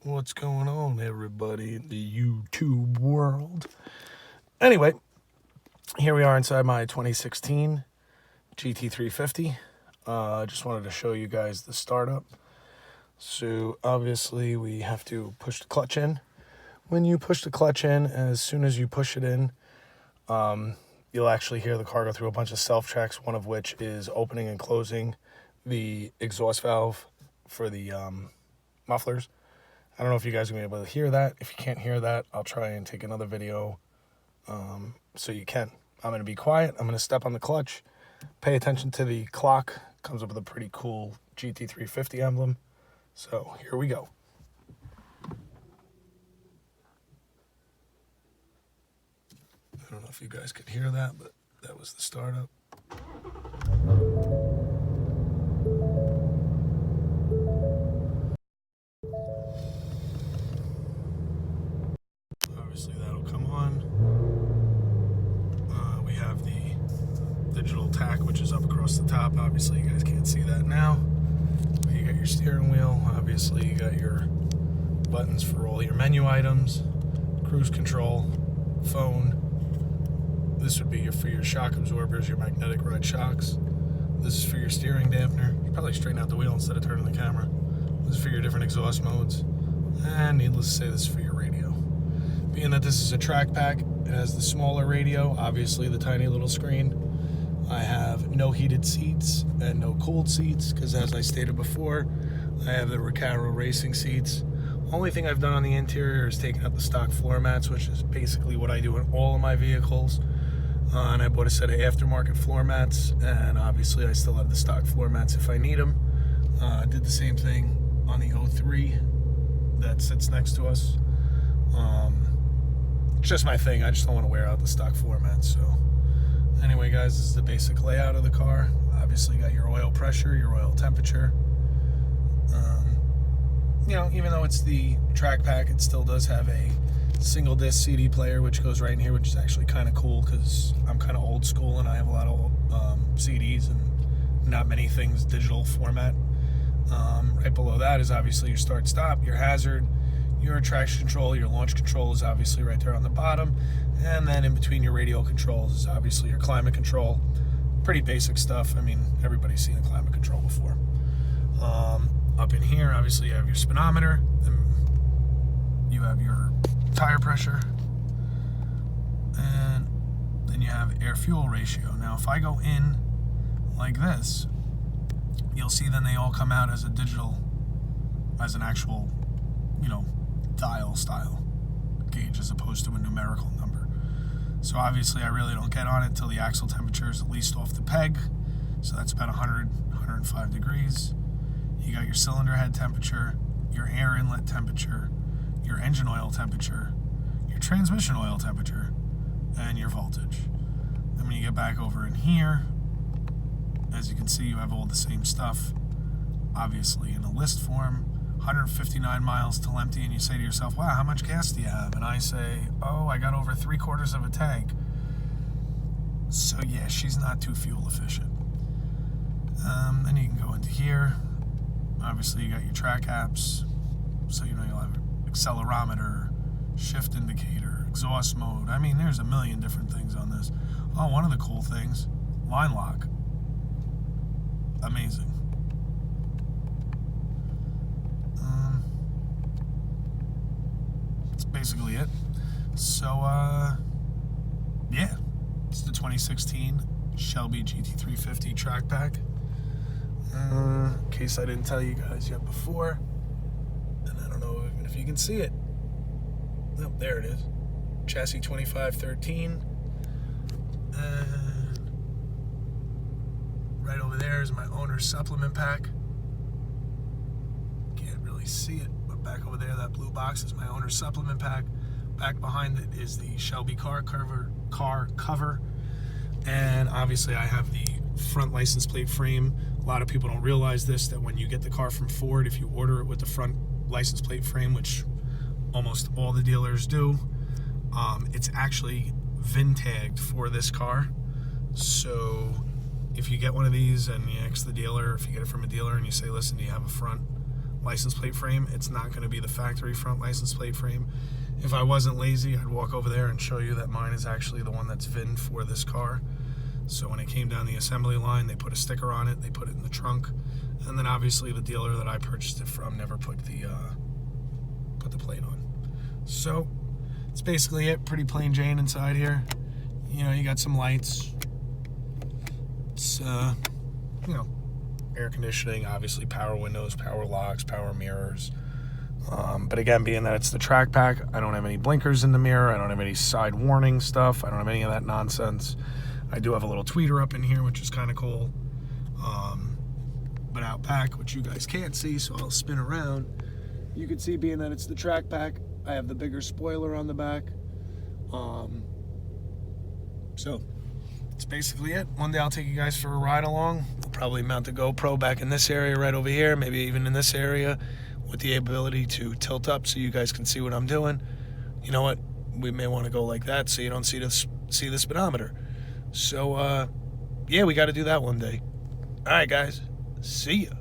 What's going on, everybody in the YouTube world? Anyway, here we are inside my 2016 GT350. Just wanted to show you guys the startup. So obviously we have to push the clutch in. When you push the clutch in, as soon as you push it in, you'll actually hear the car go through a bunch of self-checks, one of which is opening and closing the exhaust valve for the mufflers. I don't know if you guys are going to be able to hear that. If you can't hear that, I'll try and take another video so you can. I'm going to be quiet. I'm going to step on the clutch. Pay attention to the clock. Comes up with a pretty cool GT350 emblem. So here we go. I don't know if you guys could hear that, but that was the startup. Obviously that'll come on. We have the digital tack, which is up across the top. Obviously you guys can't see that now. But you got your steering wheel. Obviously you got your buttons for all your menu items, cruise control, phone. This would be for your shock absorbers, your magnetic ride shocks. This is for your steering dampener. You probably straighten out the wheel instead of turning the camera. This is for your different exhaust modes. And needless to say, this is for your radio. Being that this is a track pack, it has the smaller radio, obviously the tiny little screen. I have no heated seats and no cooled seats, because as I stated before, I have the Recaro racing seats. Only thing I've done on the interior is taken out the stock floor mats, which is basically what I do in all of my vehicles. And I bought a set of aftermarket floor mats, and obviously I still have the stock floor mats if I need them. I did the same thing on the 03 that sits next to us. It's just my thing. I just don't want to wear out the stock floor mats. So anyway, guys, this is the basic layout of the car. Obviously you got your oil pressure, your oil temperature. You know, even though it's the track pack, it still does have a single disc CD player, which goes right in here, which is actually kind of cool because I'm kind of old school and I have a lot of CDs and not many things digital format. Right below that is obviously your start stop, your hazard, your traction control, your launch control is obviously right there on the bottom, and then in between your radio controls is obviously your climate control. Pretty basic stuff. I mean, everybody's seen a climate control before. Up in here, obviously you have your speedometer, and you have your tire pressure, and then you have air fuel ratio. Now if I go in like this, you'll see then they all come out as a digital, as an actual, you know, dial style gauge as opposed to a numerical number. So obviously I really don't get on it until the axle temperature is at least off the peg, so that's about 105 degrees. You got your cylinder head temperature, your air inlet temperature, your engine oil temperature, your transmission oil temperature, and your voltage. Then when you get back over in here, as you can see, you have all the same stuff. Obviously in a list form, 159 miles till empty, and you say to yourself, wow, how much gas do you have? And I say, oh, I got over 3/4 of a tank. So yeah, she's not too fuel efficient. Then you can go into here. Obviously you got your track apps, so you know you'll have accelerometer, shift indicator, exhaust mode. I mean, there's a million different things on this. Oh, one of the cool things, line lock. Amazing. That's basically it. So, yeah, it's the 2016 Shelby GT350 track pack. In case I didn't tell you guys yet before, and I don't know even if you can see it. Oh, there it is. Chassis 2513. And right over there is my owner's supplement pack. Can't really see it, but back over there, that blue box is my owner's supplement pack. Back behind it is the Shelby car cover. And obviously I have the front license plate frame. A lot of people don't realize this, that when you get the car from Ford, if you order it with the front license plate frame, which almost all the dealers do, it's actually VIN tagged for this car. So if you get one of these and you ask the dealer, if you get it from a dealer and you say, listen, do you have a front license plate frame. It's not going to be the factory front license plate frame. If I wasn't lazy, I'd walk over there and show you that mine is actually the one that's VIN for this car. So when it came down the assembly line, they put a sticker on it, they put it in the trunk, and then obviously the dealer that I purchased it from never put the plate on. So it's basically it. Pretty plain Jane inside here. You know, you got some lights. It's you know, air conditioning, obviously power windows, power locks, power mirrors. But again, being that it's the track pack, I don't have any blinkers in the mirror. I don't have any side warning stuff. I don't have any of that nonsense. I do have a little tweeter up in here, which is kind of cool. But out back, which you guys can't see, so I'll spin around. You can see, being that it's the track pack, I have the bigger spoiler on the back. So that's basically it. One day I'll take you guys for a ride along. We'll probably mount the GoPro back in this area right over here, maybe even in this area, with the ability to tilt up so you guys can see what I'm doing. You know what? We may want to go like that so you don't see the speedometer. So, yeah, we got to do that one day. All right, guys. See ya.